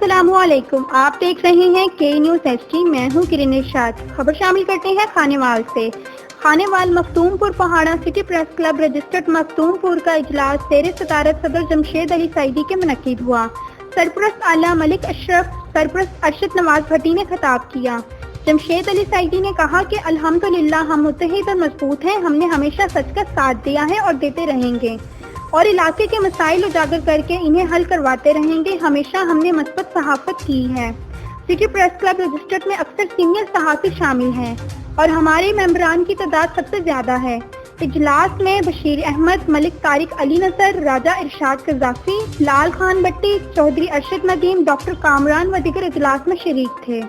السلام علیکم، آپ دیکھ رہے ہیں کے نیوز ایس ٹی۔ میں ہوں کرن ارشاد۔ خبر شامل کرتے ہیں خانے وال سے۔ خانے وال مختوم پور پہاڑا سٹی پریس کلب رجسٹرڈ مختوم پور کا اجلاس زیر صدارت صدر جمشید علی سعیدی کے منعقد ہوا۔ سرپرست اعلیٰ ملک اشرف، سرپرست ارشد نواز بھٹی نے خطاب کیا۔ جمشید علی سعیدی نے کہا کہ الحمدللہ ہم متحد اور مضبوط ہیں، ہم نے ہمیشہ سچ کا ساتھ دیا ہے اور دیتے رہیں گے اور علاقے کے مسائل اجاگر کر کے انہیں حل کرواتے رہیں گے۔ ہمیشہ ہم نے مثبت صحافت کی ہے۔ سٹی پریس کلب رجسٹرڈ میں اکثر سینئر صحافی شامل ہیں اور ہمارے ممبران کی تعداد سب سے زیادہ ہے۔ اجلاس میں بشیر احمد، ملک طارق علی نصر، راجہ ارشاد قذافی، لال خان بٹی، چودھری ارشد ندیم، ڈاکٹر کامران و دیگر اجلاس میں شریک تھے۔